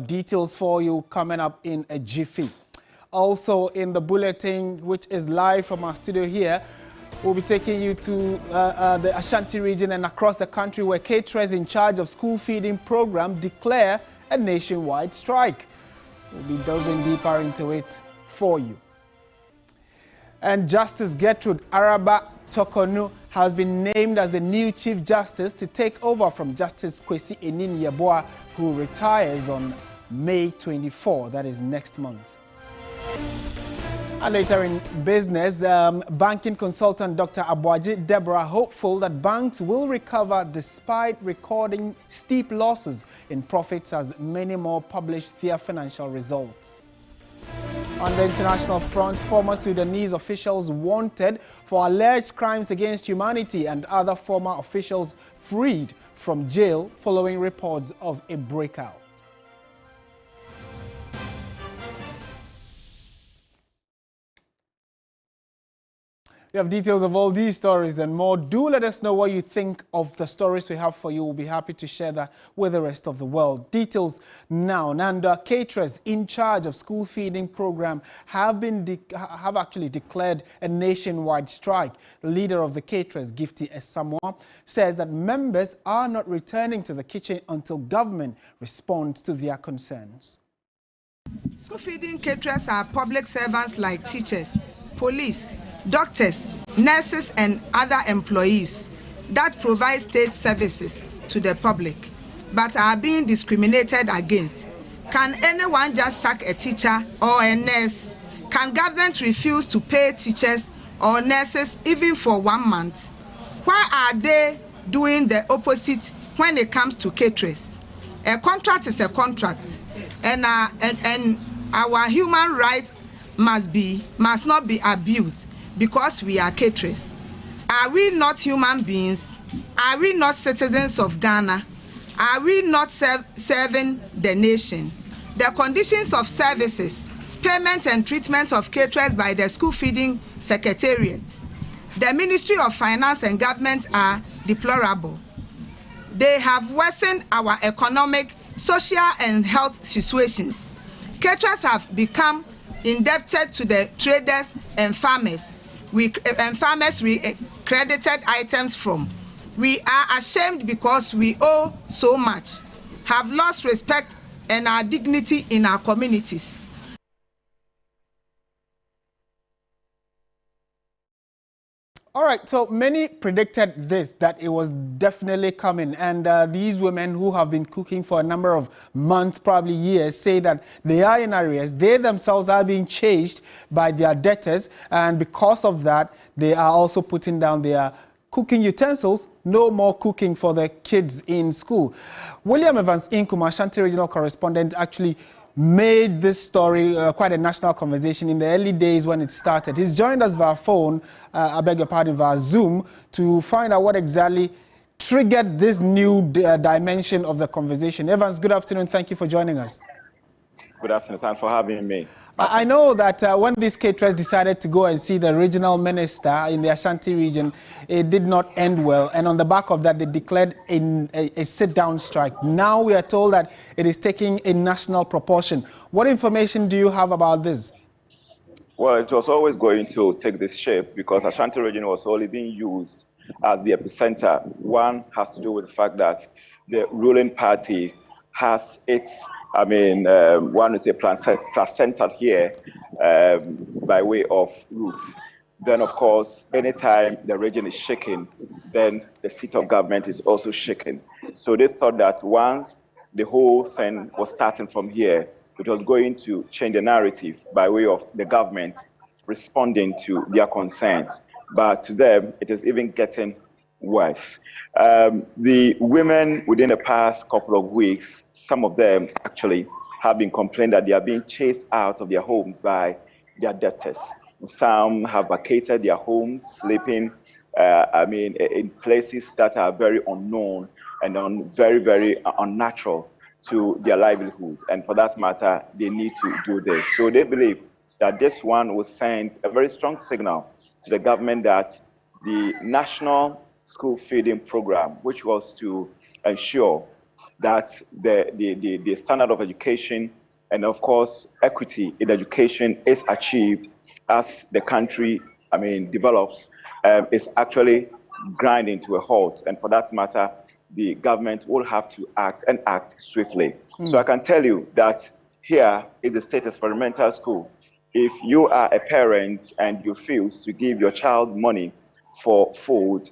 Details for you coming up in a jiffy. Also in the bulletin, which is live from our studio here, we'll be taking you to the Ashanti region and across the country where caterers in charge of school feeding program declare a nationwide strike. We'll be delving deeper into it for you. And Justice Gertrude Araba Tokonu has been named as the new Chief Justice to take over from Justice Kwesi Enin-Yeboah, who retires on May 24, that is next month. And later in business, banking consultant Dr. Aboagye Deborah hopeful that banks will recover despite recording steep losses in profits as many more published their financial results. On the international front, former Sudanese officials wanted for alleged crimes against humanity and other former officials freed from jail following reports of a breakout. We have details of all these stories and more. Do let us know what you think of the stories we have for you. We'll be happy to share that with the rest of the world. Details now. Nanda, caterers in charge of school feeding program have actually declared a nationwide strike. The leader of the caterers, Gifty Esamoah, says that members are not returning to the kitchen until government responds to their concerns. School feeding caterers are public servants like teachers, police, doctors, nurses and other employees that provide state services to the public but are being discriminated against. Can anyone just sack a teacher or a nurse? Can government refuse to pay teachers or nurses even for 1 month? Why are they doing the opposite when it comes to caterers? A contract is a contract, and our human rights must not be abused because we are caterers. Are we not human beings? Are we not citizens of Ghana? Are we not serving the nation? The conditions of services, payment and treatment of caterers by the school feeding secretariat, the Ministry of Finance and Government are deplorable. They have worsened our economic, social and health situations. Caterers have become indebted to the traders and farmers we credited items from. We are ashamed because we owe so much, have lost respect and our dignity in our communities. All right, so many predicted this, that it was definitely coming. And these women who have been cooking for a number of months, probably years, say that they are in arrears. They themselves are being chased by their debtors. And because of that, they are also putting down their cooking utensils. No more cooking for the kids in school. William Evans Nkrumah, Ashanti regional correspondent, actually made this story quite a national conversation in the early days when it started. He's joined us via phone, via Zoom, to find out what exactly triggered this new dimension of the conversation. Evans, good afternoon. Thank you for joining us. Good afternoon. Thanks for having me. I know that when these caterers decided to go and see the regional minister in the Ashanti region, it did not end well. And on the back of that, they declared a sit-down strike. Now we are told that it is taking a national proportion. What information do you have about this? Well, it was always going to take this shape because Ashanti region was only being used as the epicenter. One has to do with the fact that the ruling party has its one is a placenta here by way of roots. Then, of course, anytime the region is shaken, then the seat of government is also shaken. So they thought that once the whole thing was starting from here, it was going to change the narrative by way of the government responding to their concerns. But to them, it is even getting worse. The women within the past couple of weeks, some of them actually have been complaining that they are being chased out of their homes by their debtors. Some have vacated their homes, sleeping in places that are very unknown and very, very unnatural to their livelihood. And for that matter, they need to do this. So they believe that this one will send a very strong signal to the government that the national school feeding program, which was to ensure that the standard of education and, of course, equity in education is achieved as the country, develops, is actually grinding to a halt. And for that matter, the government will have to act and act swiftly. So I can tell you that here is the State Experimental School. If you are a parent and you refuse to give your child money for food,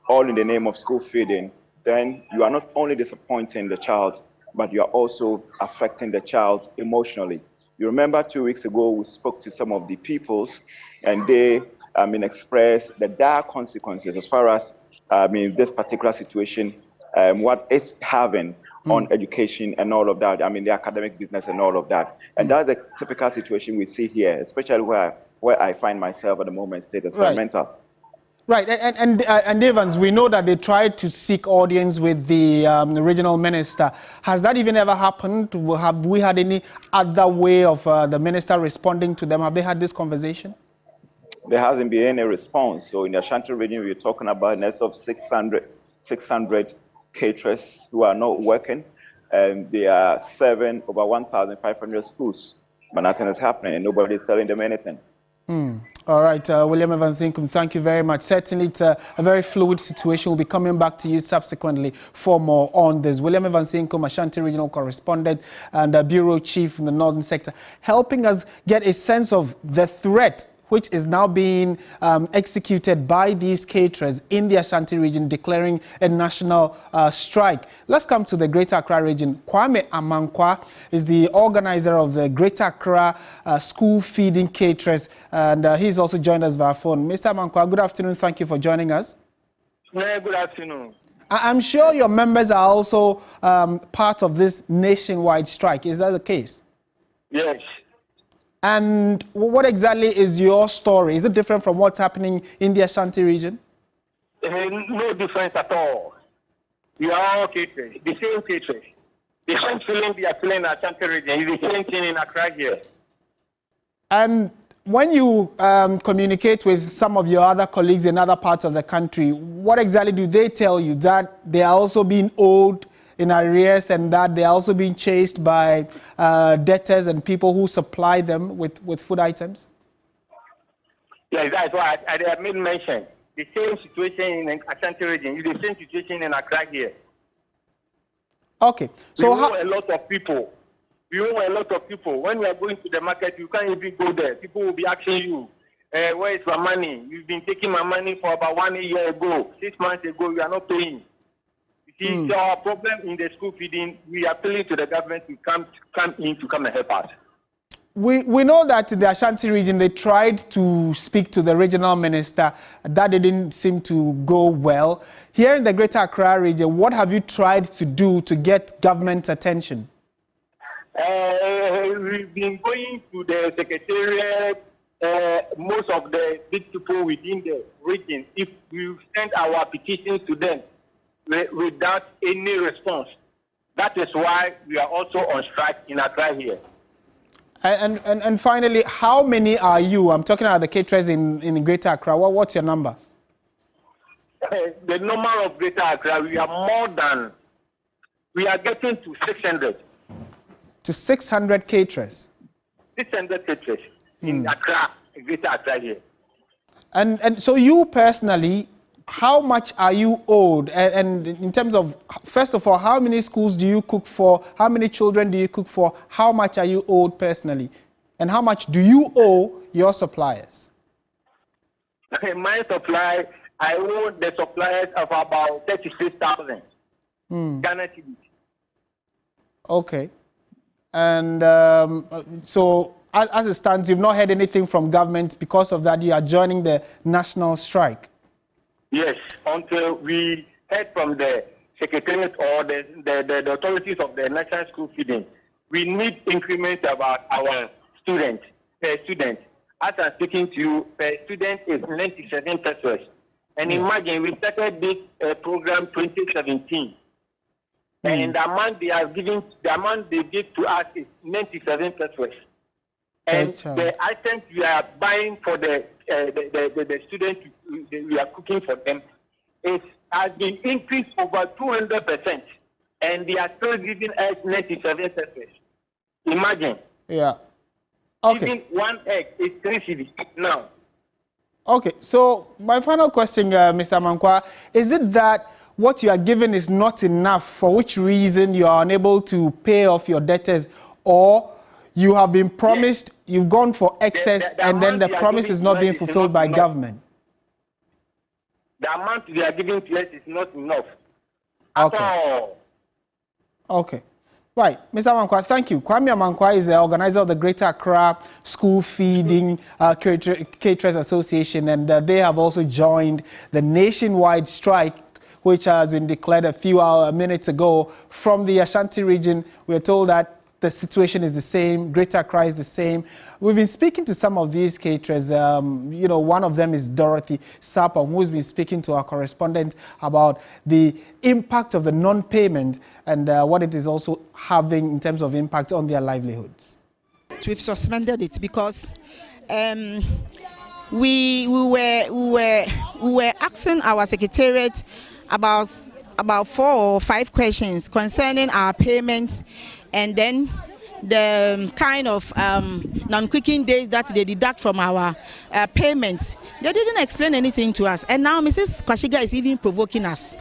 all in the name of school feeding, then you are not only disappointing the child, but you are also affecting the child emotionally. You remember 2 weeks ago, we spoke to some of the peoples, and they expressed the dire consequences as far as this particular situation, what it's having on education and all of that, the academic business and all of that. And that's a typical situation we see here, especially where I find myself at the moment, State Experimental. Right, and Evans, we know that they tried to seek audience with the regional minister. Has that even ever happened? Have we had any other way of the minister responding to them? Have they had this conversation? There hasn't been any response. So in the Ashanti region, we're talking about an of 600 caterers who are not working, and there are over 1,500 schools. But nothing is happening, and nobody is telling them anything. All right, William Evans Inkum, thank you very much. Certainly, it's a very fluid situation. We'll be coming back to you subsequently for more on this. William Evans Inkum, Ashanti Regional Correspondent and Bureau Chief in the Northern Sector, helping us get a sense of the threat which is now being executed by these caterers in the Ashanti region, declaring a national strike. Let's come to the Greater Accra region. Kwame Amankwa is the organizer of the Greater Accra school feeding caterers, and he's also joined us via phone. Mr. Amankwa, good afternoon. Thank you for joining us. Good afternoon. I'm sure your members are also part of this nationwide strike. Is that the case? Yes. And what exactly is your story? Is it different from what's happening in the Ashanti region? No difference at all. We are all caterers, the same caterers. The same feeling they are feeling in the Ashanti region is the same thing in Accra here. And when you communicate with some of your other colleagues in other parts of the country, what exactly do they tell you? That they are also being owed in arrears and that they are also being chased by debtors and people who supply them with food items? Yes, that's why I made mention. The same situation in the Ashanti region is the same situation in Accra here. Okay. So we know a lot of people. We know a lot of people. When we are going to the market, you can't even go there. People will be asking you, where is my money? You've been taking my money for about 1 year ago. 6 months ago, you are not paying. So our problem in the school feeding, we are appealing to the government to come and help us. We know that in the Ashanti region, they tried to speak to the regional minister. That didn't seem to go well. Here in the Greater Accra region, what have you tried to do to get government attention? We've been going to the secretariat, most of the big people within the region. If we send our petitions to them, without any response. That is why we are also on strike in Accra here. And finally, how many are you? I'm talking about the caterers in Greater Accra. What's your number? The number of Greater Accra, we are getting to 600. To 600 caterers? 600 caterers in Accra, Greater Accra here. And so you personally, how much are you owed? And in terms of, first of all, how many schools do you cook for? How many children do you cook for? How much are you owed personally? And how much do you owe your suppliers? My supply, I owe the suppliers of about 36,000. Ghana cedis. Okay. And so as it stands, you've not heard anything from government. Because of that, you are joining the national strike. Yes, until we heard from the secretariat or the authorities of the national school feeding. We need increments about our students per student. As I'm speaking to you, per student is 97 pesos. And imagine, we started this program 2017. And the amount they are giving, the amount they give to us is 97 pesos. And the items we are buying for the students we are cooking for them has been increased over 200%. and they are still giving us 97 cents. Imagine. Yeah. Okay. Even one egg is 3 cedis now. Okay, so my final question, Mr. Mankwa, is it that what you are given is not enough, for which reason you are unable to pay off your debtors, or you have been promised, you've gone for excess, and then the promise is not being fulfilled by government? The amount they are giving to us is not enough at all. Okay. Right, Mr. Mankwa, thank you. Kwame Mankwa is the organizer of the Greater Accra School Feeding Caterers Association, and they have also joined the nationwide strike, which has been declared a few minutes ago. From the Ashanti region, we are told that the situation is the same, Greater Accra is the same. We've been speaking to some of these caterers. One of them is Dorothy Sapam, who's been speaking to our correspondent about the impact of the non-payment and what it is also having in terms of impact on their livelihoods. We've suspended it because we were asking our secretariat about 4 or 5 questions concerning our payments, and then the kind of non-quicking days that they deduct from our payments. They didn't explain anything to us, and now Mrs. Kwashiga is even provoking us.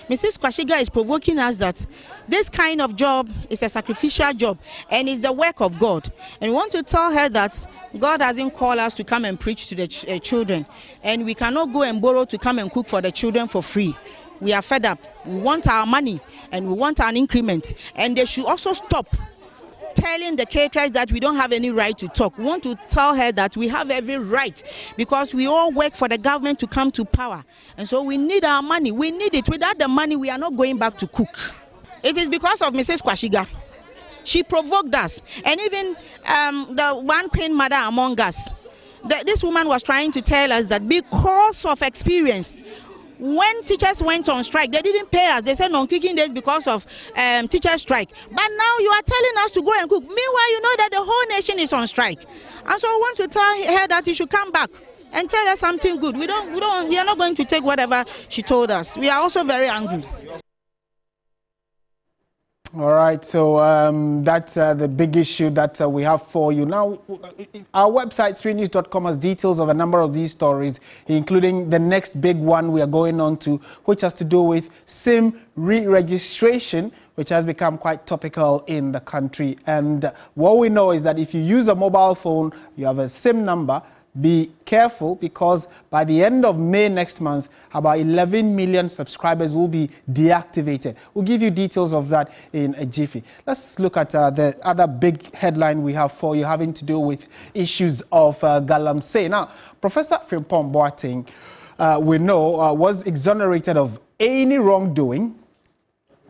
Mrs. Kwashiga is provoking us that this kind of job is a sacrificial job and is the work of God. And we want to tell her that God hasn't called us to come and preach to the children, and we cannot go and borrow to come and cook for the children for free. We are fed up. We want our money and we want an increment, and they should also stop telling the caterers that we don't have any right to talk. We want to tell her that we have every right, because we all work for the government to come to power, and so we need our money. We need it. Without the money, we are not going back to cook. It is because of Mrs. Kwashiga. She provoked us, and even the one Queen mother among us. This woman was trying to tell us that because of experience, when teachers went on strike, they didn't pay us. They said non-cooking days because of teacher strike. But now you are telling us to go and cook. Meanwhile, you know that the whole nation is on strike. And so we want to tell her that she should come back and tell us something good. We are not going to take whatever she told us. We are also very angry. All right, so that's the big issue that we have for you. Now, our website, 3news.com, has details of a number of these stories, including the next big one we are going on to, which has to do with SIM re-registration, which has become quite topical in the country. And what we know is that if you use a mobile phone, you have a SIM number, be careful, because by the end of May next month, about 11 million subscribers will be deactivated. We'll give you details of that in a jiffy. Let's look at the other big headline we have for you, having to do with issues of Galamsey. Now, Professor Frimpong Boateng, we know, was exonerated of any wrongdoing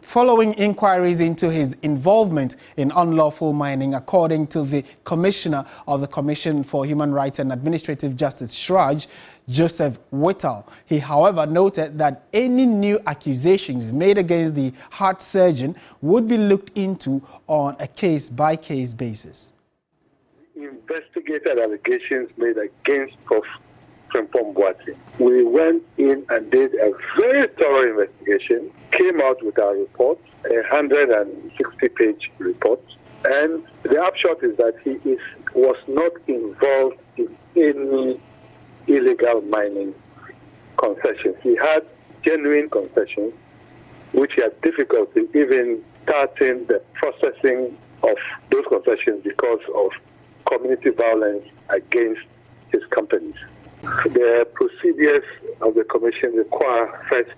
following inquiries into his involvement in unlawful mining, according to the Commissioner of the Commission for Human Rights and Administrative Justice, SHRAJ, Joseph Whittal. He, however, noted that any new accusations made against the heart surgeon would be looked into on a case-by-case basis. Investigated allegations made against Prof. Frimpong Boateng. We went in and did a very thorough investigation, came out with our report, a 160-page report, and the upshot is that he was not involved in any illegal mining concessions. He had genuine concessions, which he had difficulty even starting the processing of those concessions because of community violence against his companies. The procedures of the Commission require first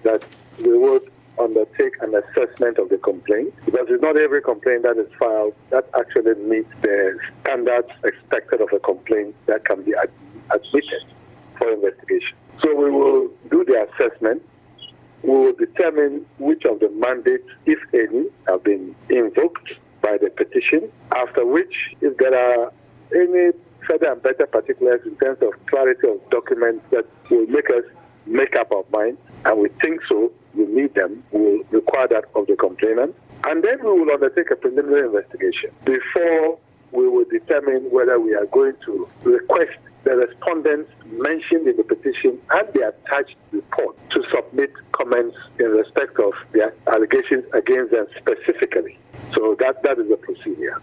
that we would undertake an assessment of the complaint, because it's not every complaint that is filed that actually meets the standards expected of a complaint that can be admitted for investigation. So we will do the assessment. We will determine which of the mandates, if any, have been invoked by the petition, after which, if there are any further and better particulars in terms of clarity of documents that will make us make up our mind, and we think so, we need them, we will require that of the complainant. And then we will undertake a preliminary investigation before we will determine whether we are going to request the respondents mentioned in the petition and the attached report to submit comments in respect of the allegations against them specifically. So that is the procedure.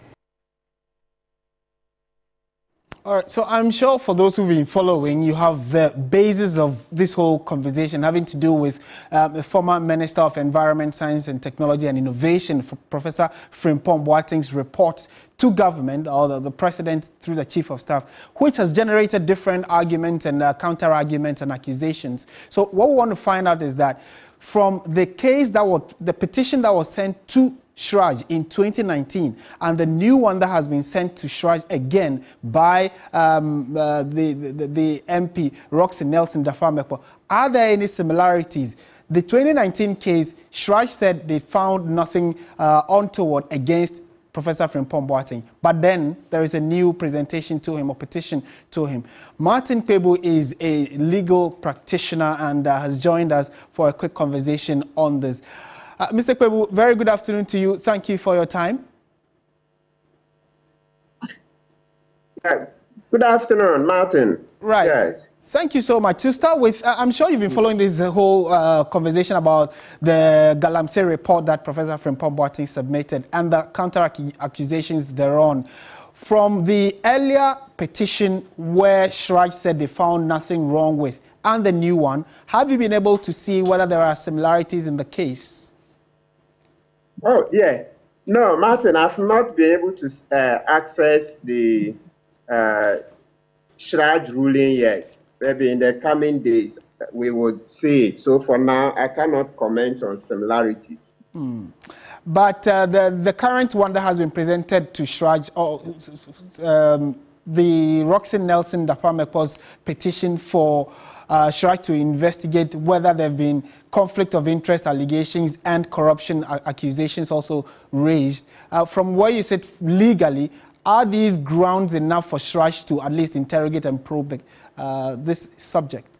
All right, so I'm sure for those who've been following, you have the basis of this whole conversation having to do with the former Minister of Environment, Science and Technology and Innovation, Professor Frimpong Boateng's report to government, or the president through the chief of staff, which has generated different arguments and counter-arguments and accusations. So what we want to find out is that from the case that was, the petition that was sent to Shraj in 2019 and the new one that has been sent to Shraj again by the MP Roxy Nelson Dapaah-Mekpor, are there any similarities? The 2019 case, Shraj said they found nothing untoward against Professor Frimpong Boateng, but then there is a new presentation to him or petition to him. Martin Kpebu is a legal practitioner and has joined us for a quick conversation on this. Mr. Kpebu, very good afternoon to you. Thank you for your time. Good afternoon, Martin. Right. Yes. Thank you so much. To start with, I'm sure you've been following this whole conversation about the Galamsey report that Professor Frimpong Boateng submitted and the counter-accusations thereon. From the earlier petition where Shraj said they found nothing wrong with, and the new one, have you been able to see whether there are similarities in the case? Oh, yeah. No, Martin, I've not been able to access the Shraj ruling yet. Maybe in the coming days, we would see it. So for now, I cannot comment on similarities. But the current one that has been presented to Shraj, the Roxy Nelson Dapaah-Mekpor's petition for Shraj to investigate whether there have been conflict of interest allegations and corruption accusations also raised. From where you said legally, are these grounds enough for Shraj to at least interrogate and probe this subject?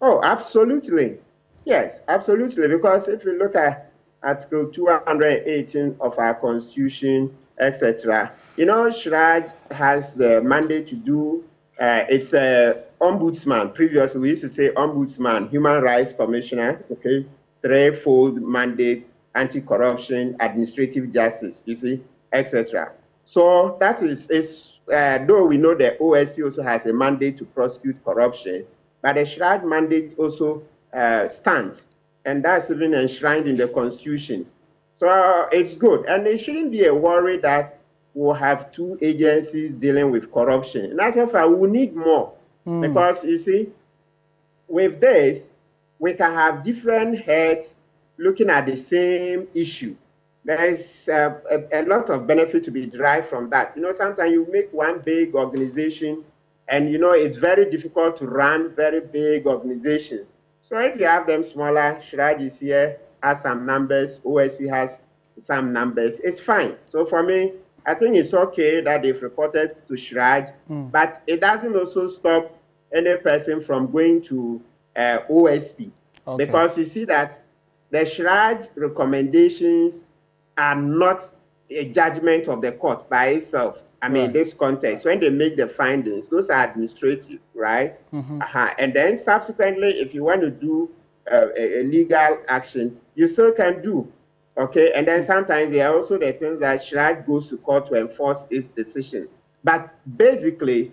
Oh, absolutely. Yes, absolutely. Because if you look at Article 218 of our Constitution, etc., you know, Shraj has the mandate to do, it's a ombudsman. Previously, we used to say ombudsman, human rights commissioner, okay, threefold mandate, anti-corruption, administrative justice, you see, etc. So that is though we know the OSP also has a mandate to prosecute corruption, but the Shraj mandate also stands, and that's even enshrined in the Constitution. So it's good, and it shouldn't be a worry that we'll have two agencies dealing with corruption. In actual fact, we need more. Because, you see, with this, we can have different heads looking at the same issue. There's a lot of benefit to be derived from that. You know, sometimes you make one big organization, and, you know, it's very difficult to run very big organizations. So if you have them smaller, Shraj is here, has some numbers, OSP has some numbers, it's fine. So for me, I think it's okay that they've reported to Shraj, but it doesn't also stop any person from going to OSP. Okay. Because you see that the Shraj recommendations are not a judgment of the court by itself. I mean, in this context, when they make the findings, those are administrative, right? And then subsequently, if you want to do a legal action, you still can do. Okay, and then sometimes there are also the things that Shraj goes to court to enforce its decisions. But basically,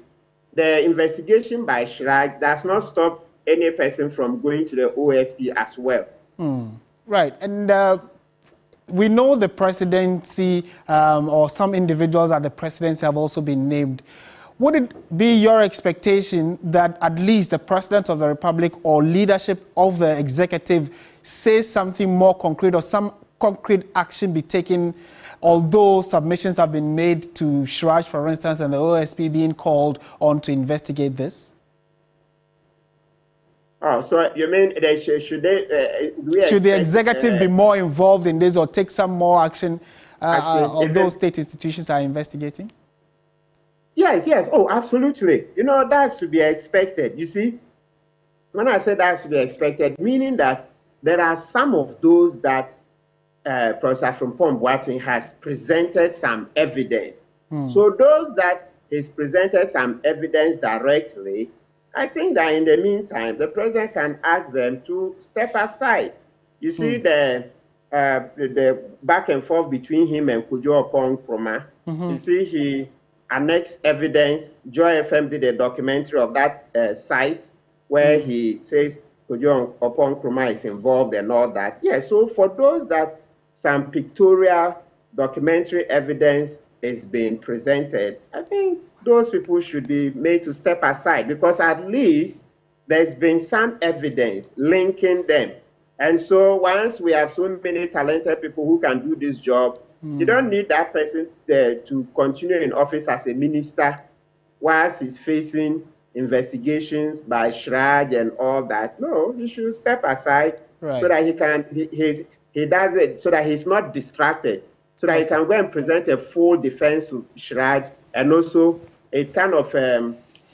the investigation by Shraj does not stop any person from going to the OSP as well. Right, and we know the presidency or some individuals at the presidency have also been named. Would it be your expectation that at least the President of the Republic or leadership of the executive says something more concrete or some concrete action be taken, although submissions have been made to Shraj, for instance, and the OSP being called on to investigate this? Oh, so you mean should the executive be more involved in this or take some more action, although state institutions are investigating? Yes, yes. Oh, absolutely. You know, that's to be expected. You see, when I say that's to be expected, meaning that there are some of those that Professor Frimpong Boateng has presented some evidence. So those that he's presented some evidence directly, I think that in the meantime, the president can ask them to step aside. You see the back and forth between him and Kojo Oppong-Nkrumah. You see, he annexed evidence. Joy FM did a documentary of that site where he says Kojo Oppong-Nkrumah is involved and all that. Yeah, so for those that some pictorial documentary evidence is being presented, I think those people should be made to step aside, because at least there's been some evidence linking them. And so once we have so many talented people who can do this job, you don't need that person to continue in office as a minister whilst he's facing investigations by Shraj and all that. No, he should step aside so that he can, he does it so that he's not distracted, so that he can go and present a full defense to Shraj, and also it kind of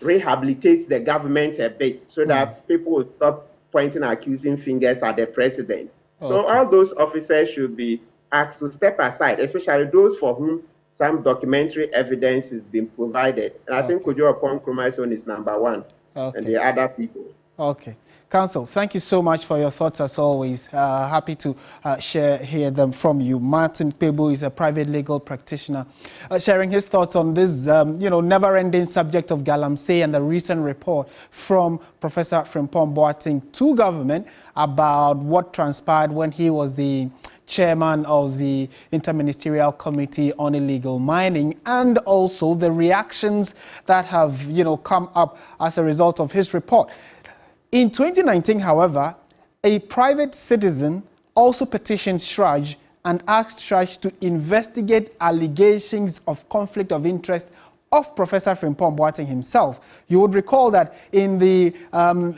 rehabilitates the government a bit so that people will stop pointing accusing fingers at the president. So all those officers should be asked to step aside, especially those for whom some documentary evidence has been provided. And I think Kojo Oppong-Nkrumah is number one, and the other people. Okay. Counsel, thank you so much for your thoughts as always. Happy to hear them from you. Martin Kpebu is a private legal practitioner, sharing his thoughts on this, never-ending subject of Galamsey and the recent report from Professor Frimpong Boateng to government about what transpired when he was the chairman of the Interministerial Committee on Illegal Mining, and also the reactions that have, come up as a result of his report. In 2019, however, a private citizen also petitioned Shraj and asked Shraj to investigate allegations of conflict of interest of Professor Frimpong Boateng himself. You would recall that in the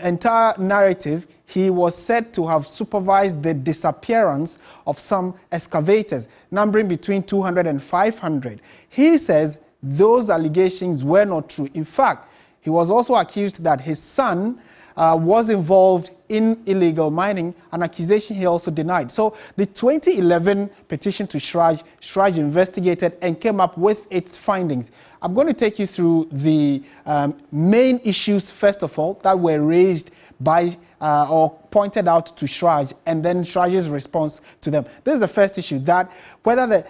entire narrative, he was said to have supervised the disappearance of some excavators, numbering between 200 and 500. He says those allegations were not true. In fact, he was also accused that his son was involved in illegal mining, an accusation he also denied. So the 2011 petition to Shraj investigated and came up with its findings. I'm going to take you through the main issues, first of all, that were raised by or pointed out to Shraj, and then Shraj's response to them. This is the first issue, that whether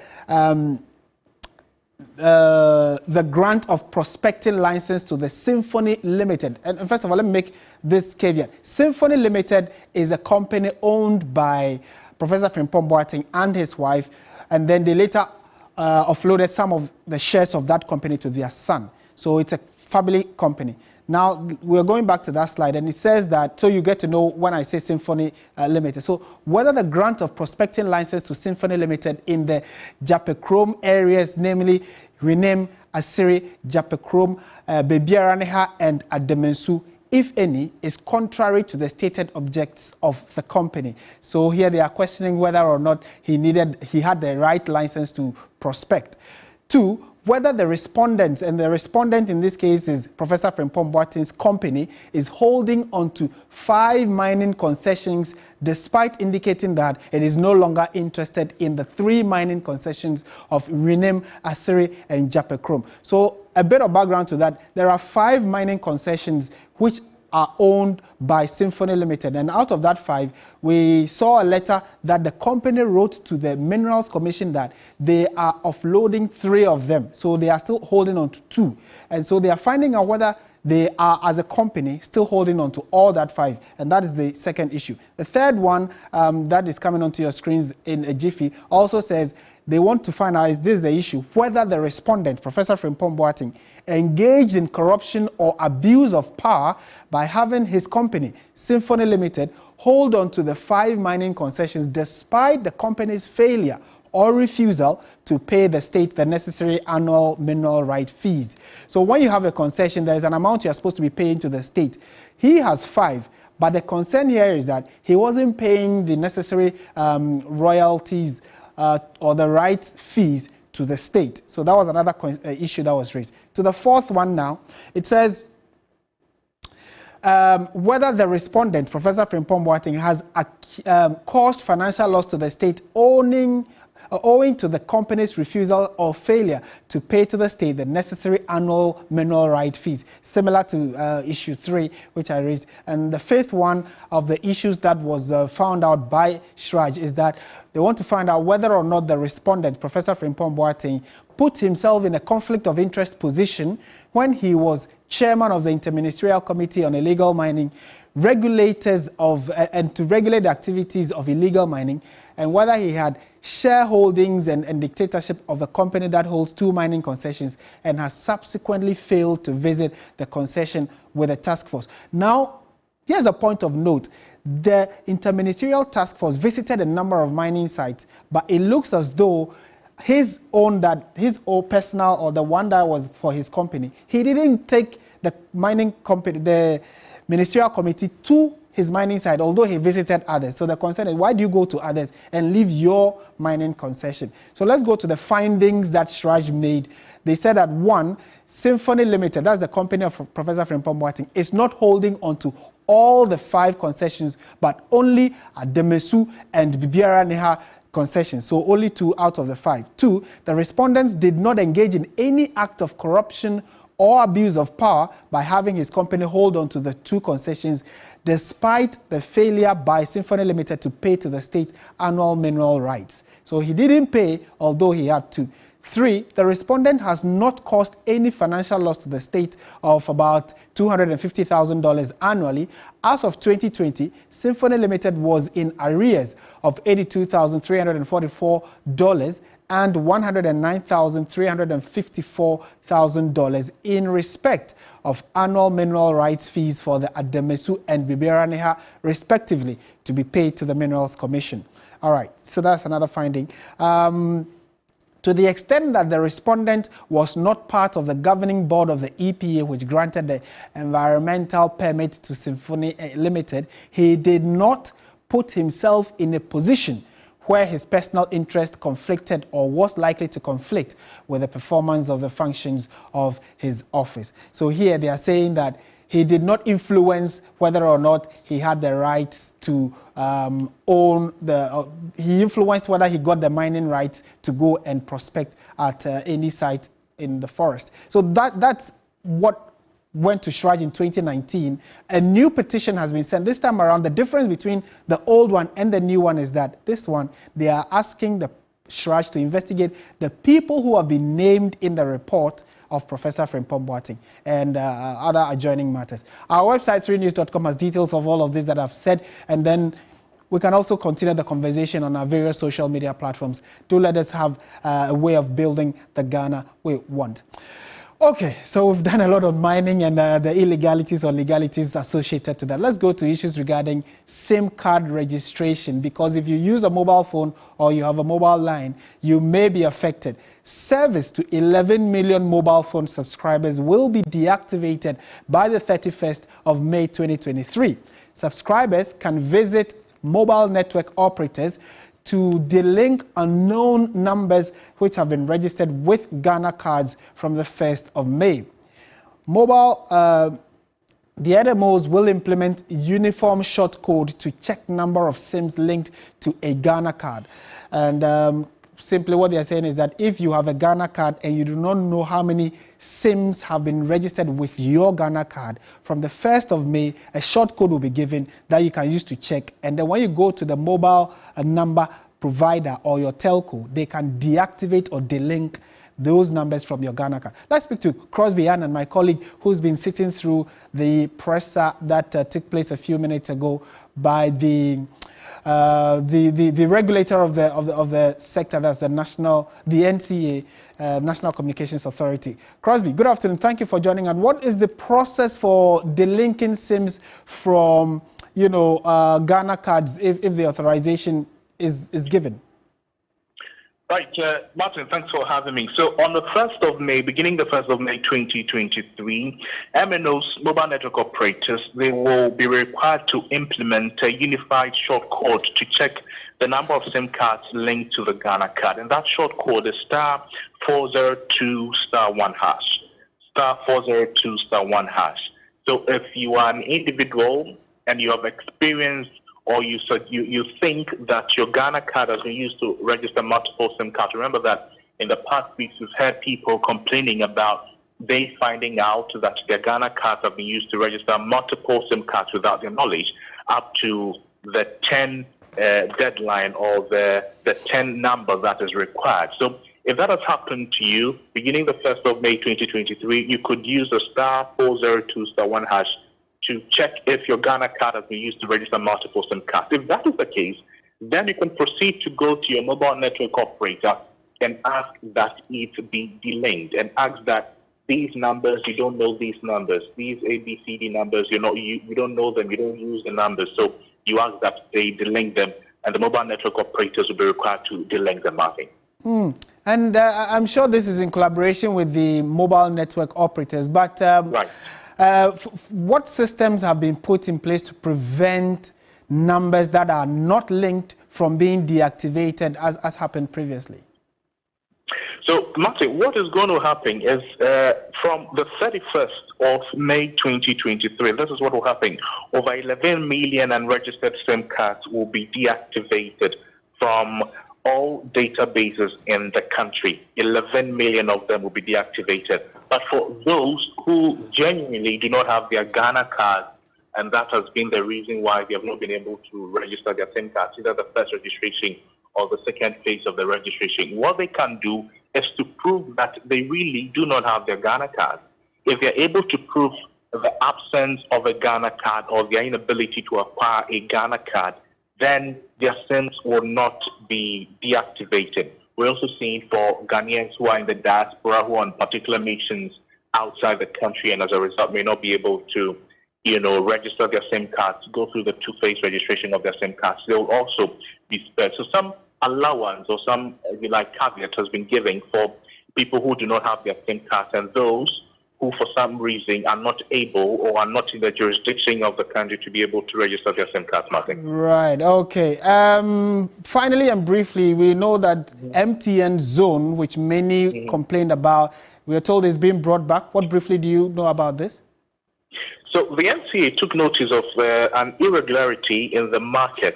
the grant of prospecting license to the Symphony Limited. And first of all, let me make this caveat. Symphony Limited is a company owned by Professor Frimpong Boateng and his wife, and then they later offloaded some of the shares of that company to their son. So it's a family company. Now, we're going back to that slide, and it says that, so you get to know when I say Symphony Limited. So whether the grant of prospecting license to Symphony Limited in the Japekrom areas, namely Renem, Asiri, Japekrom, Bebiaraneha, and Ademensu, if any, is contrary to the stated objects of the company. So here they are questioning whether or not he had the right license to prospect. 2, whether the respondents, and the respondent in this case is Professor Frimpong Boateng's company, is holding on to 5 mining concessions despite indicating that it is no longer interested in the 3 mining concessions of Renem, Asiri, and Japekrom. So a bit of background to that, there are 5 mining concessions which are owned by Symphony Limited, and out of that 5, we saw a letter that the company wrote to the Minerals Commission that they are offloading 3 of them, so they are still holding on to 2, and so they are finding out whether they are, as a company, still holding on to all that 5, and that is the second issue. The third one that is coming onto your screens in a jiffy also says they want to find out, this is the issue, whether the respondent, Professor Frimpong Boateng, engaged in corruption or abuse of power by having his company, Symphony Limited, hold on to the 5 mining concessions despite the company's failure or refusal to pay the state the necessary annual mineral right fees. So when you have a concession, there is an amount you are supposed to be paying to the state. He has 5, but the concern here is that he wasn't paying the necessary royalties or the right fees to the state. So that was another issue that was raised. To the 4th one now, it says whether the respondent, Professor Frimpong Boateng, has caused financial loss to the state owing owing to the company's refusal or failure to pay to the state the necessary annual mineral right fees, similar to issue 3, which I raised. And the fifth one of the issues that was found out by Shraj is that they want to find out whether or not the respondent, Professor Frimpong Boateng, put himself in a conflict of interest position when he was chairman of the Interministerial Committee on Illegal Mining, regulators of and to regulate the activities of illegal mining, and whether he had shareholdings and dictatorship of a company that holds 2 mining concessions and has subsequently failed to visit the concession with a task force. Now, here's a point of note. The Interministerial Task Force visited a number of mining sites, but it looks as though his own personal, or the one that was for his company, he didn't take the mining company, the ministerial committee, to his mining site, although he visited others. So the concern is, why do you go to others and leave your mining concession? So let's go to the findings that Shraj made. They said that 1, Symphony Limited, that's the company of Professor Frimpong Boateng, is not holding on to all the 5 concessions, but only Ademesu and Bibiara Neha concessions, so only 2 out of the 5. 2, the respondents did not engage in any act of corruption or abuse of power by having his company hold on to the 2 concessions, despite the failure by Symphony Limited to pay to the state annual mineral rights. So he didn't pay, although he had to. 3, the respondent has not caused any financial loss to the state of about $250,000 annually. As of 2020, Symphony Limited was in arrears of $82,344 and $109,354,000 in respect of annual mineral rights fees for the Ademesu and Bibiara Neha, respectively, to be paid to the Minerals Commission. All right, so that's another finding. To the extent that the respondent was not part of the governing board of the EPA, which granted the environmental permit to Symphony Limited, he did not put himself in a position where his personal interest conflicted or was likely to conflict with the performance of the functions of his office. So here they are saying that he did not influence whether or not he had the rights to own the, he influenced whether he got the mining rights to go and prospect at any site in the forest. So that's what went to Shraj in 2019. A new petition has been sent. This time around, the difference between the old one and the new one is that this one, they are asking the Shraj to investigate the people who have been named in the report of Professor Frimpong Boateng and other adjoining matters. Our website, 3news.com, has details of all of this that I've said, and then we can also continue the conversation on our various social media platforms. Do let us have a way of building the Ghana we want. Okay, so we've done a lot on mining and the illegalities or legalities associated to that. Let's go to issues regarding SIM card registration, because if you use a mobile phone or you have a mobile line, you may be affected. Service to 11 million mobile phone subscribers will be deactivated by the 31st of May 2023. Subscribers can visit mobile network operators to delink unknown numbers which have been registered with Ghana cards from the 1st of May. The NMOs will implement uniform short code to check number of SIMs linked to a Ghana card. And simply what they are saying is that if you have a Ghana card and you do not know how many SIMs have been registered with your Ghana card, from the 1st of May, a short code will be given that you can use to check. And then when you go to the mobile number provider or your telco, they can deactivate or delink those numbers from your Ghana card. Let's speak to Crosby Ann, and my colleague, who's been sitting through the presser that took place a few minutes ago by the regulator of the sector, that's the NCA, National Communications Authority. Crosby, good afternoon. Thank you for joining us. What is the process for delinking SIMs from, Ghana cards if the authorization is given? Right, Martin, thanks for having me. So on the 1st of May, beginning the 1st of May 2023, MNOs, mobile network operators, they will be required to implement a unified short code to check the number of SIM cards linked to the Ghana card. And that short code is *402*1#. *402*1#. So if you are an individual and you have experienced or you think that your Ghana card has been used to register multiple SIM cards. Remember that in the past weeks we've heard people complaining about they finding out that their Ghana cards have been used to register multiple SIM cards without their knowledge, up to the 10 deadline or the 10 number that is required. So if that has happened to you, beginning the 1st of May 2023, you could use the *402*1# to check if your Ghana card has been used to register multiple SIM cards. If that is the case, then you can proceed to go to your mobile network operator and ask that it be delinked, and ask that these numbers, you don't know these numbers, these ABCD numbers, you don't know them, you don't use the numbers, so you ask that they delink them, and the mobile network operators will be required to delink them, Martin. And I'm sure this is in collaboration with the mobile network operators, but right. What systems have been put in place to prevent numbers that are not linked from being deactivated as happened previously? So, Martin, what is going to happen is from the 31st of May 2023, this is what will happen. Over 11 million unregistered SIM cards will be deactivated from all databases in the country. 11 million of them will be deactivated. But for those who genuinely do not have their Ghana cards, and that has been the reason why they have not been able to register their SIM cards, either the first registration or the second phase of the registration, what they can do is to prove that they really do not have their Ghana card. If they're able to prove the absence of a Ghana card or their inability to acquire a Ghana card, then their SIMs will not be deactivated. We're also seeing for Ghanaians who are in the diaspora, who are in particular missions outside the country, and as a result may not be able to, register their SIM cards, go through the two-phase registration of their SIM cards. They will also be spared. So some allowance or some caveat has been given for people who do not have their SIM cards, and those who for some reason are not able or are not in the jurisdiction of the country to be able to register their SIM cards, Martin. Right, okay. Finally and briefly, we know that MTN Zone, which many complained about, we are told is being brought back. What briefly do you know about this? So the NCA took notice of an irregularity in the market.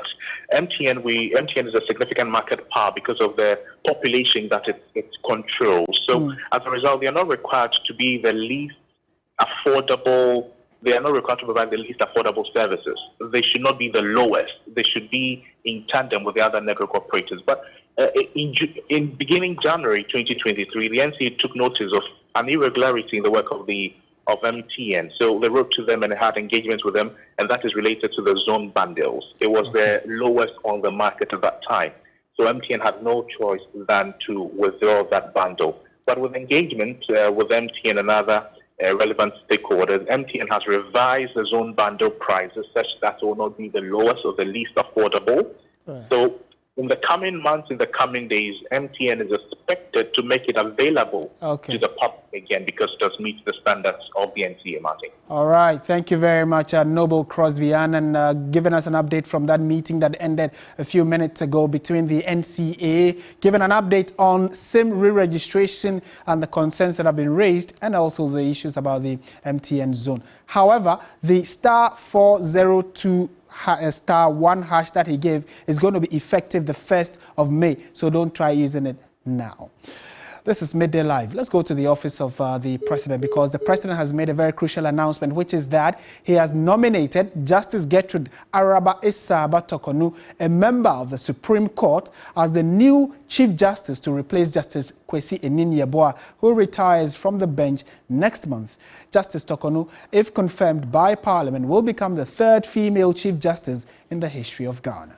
MTN is a significant market power because of the population that it controls. So as a result, they are not required to be the least affordable. They are not required to provide the least affordable services. They should not be the lowest. They should be in tandem with the other network operators. But in beginning January 2023, the NCA took notice of an irregularity in the work of MTN. So they wrote to them and had engagements with them, and that is related to the zone bundles. It was the lowest on the market at that time. So MTN had no choice than to withdraw that bundle. But with engagement with MTN and other relevant stakeholders, MTN has revised the zone bundle prices such that it will not be the lowest or the least affordable. Right. So in the coming months, in the coming days, MTN is expected to make it available to the public again because it does meet the standards of the NCA, Martin. All right. Thank you very much, Noble Crosby, and giving us an update from that meeting that ended a few minutes ago between the NCA, giving an update on SIM re-registration and the concerns that have been raised, and also the issues about the MTN Zone. However, the *402*1# that he gave is going to be effective the 1st of May, so don't try using it now. This is Midday Live. Let's go to the office of the president, because the president has made a very crucial announcement, which is that he has nominated Justice Gertrude Araba Isaba Tokonu, a member of the Supreme Court, as the new Chief Justice to replace Justice Kwesi Enin-Yeboah, who retires from the bench next month. Justice Tokonu, if confirmed by Parliament, will become the 3rd female Chief Justice in the history of Ghana.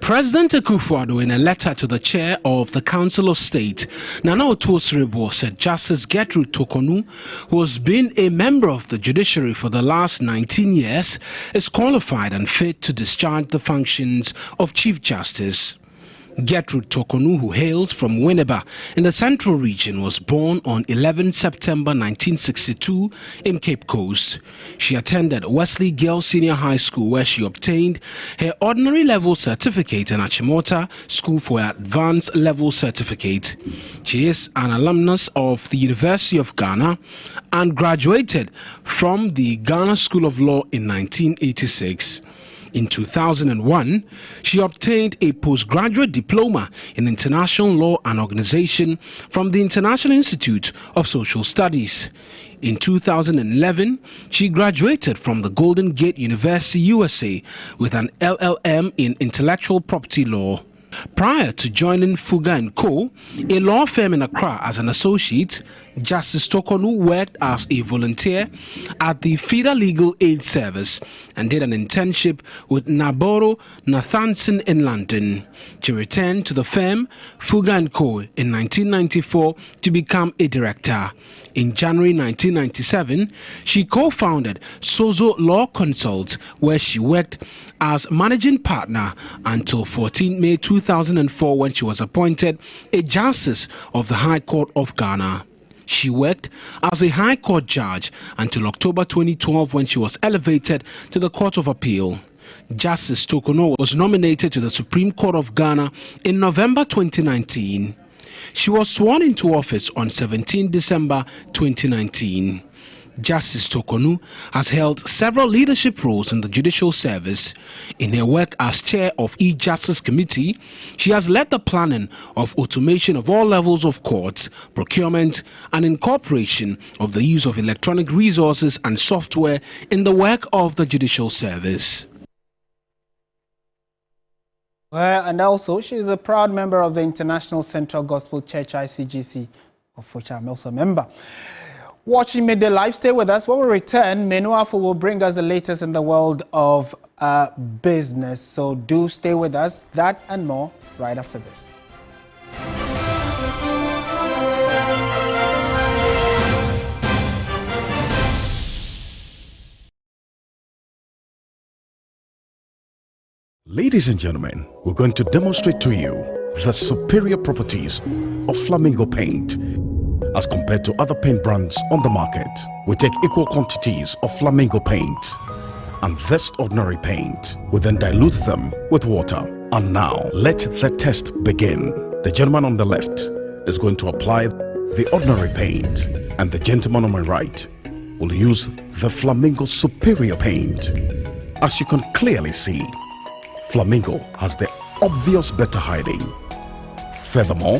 President Akufo-Addo, in a letter to the chair of the Council of State, Nana Otuo-Siribor, said Justice Gertrude Tokonu, who has been a member of the judiciary for the last 19 years, is qualified and fit to discharge the functions of Chief Justice. Gertrude Tokonu, who hails from Winneba in the Central Region, was born on 11 September 1962 in Cape Coast. She attended Wesley Girls Senior High School, where she obtained her ordinary level certificate, and Achimota School for her advanced level certificate. She is an alumnus of the University of Ghana and graduated from the Ghana School of Law in 1986. In 2001, she obtained a postgraduate diploma in international law and organization from the International Institute of Social Studies. In 2011, she graduated from the Golden Gate University, USA, with an LLM in intellectual property law. Prior to joining Fuga & Co., a law firm in Accra, as an associate, Justice Tokonu worked as a volunteer at the FIDA Legal Aid Service and did an internship with Naboro Nathanson in London. She returned to the firm Fuga & Co. in 1994 to become a director. In January 1997, she co-founded Sozo Law Consult, where she worked as managing partner until 14 May 2004, when she was appointed a Justice of the High Court of Ghana. She worked as a High Court judge until October 2012, when she was elevated to the Court of Appeal. Justice Tokono was nominated to the Supreme Court of Ghana in November 2019. She was sworn into office on 17 December 2019. Justice Tokonu has held several leadership roles in the judicial service. In her work as chair of E-Justice Committee, she has led the planning of automation of all levels of courts, procurement, and incorporation of the use of electronic resources and software in the work of the judicial service. And also, she is a proud member of the International Central Gospel Church, ICGC, of which I'm also a member. Watching Midday Live, stay with us. When we return, Menuaful will bring us the latest in the world of business. So do stay with us. That and more right after this. Ladies and gentlemen, we're going to demonstrate to you the superior properties of Flamingo paint as compared to other paint brands on the market. We take equal quantities of Flamingo paint and this ordinary paint. We then dilute them with water. And now, let the test begin. The gentleman on the left is going to apply the ordinary paint, and the gentleman on my right will use the Flamingo superior paint. As you can clearly see, Flamingo has the obvious better hiding. Furthermore,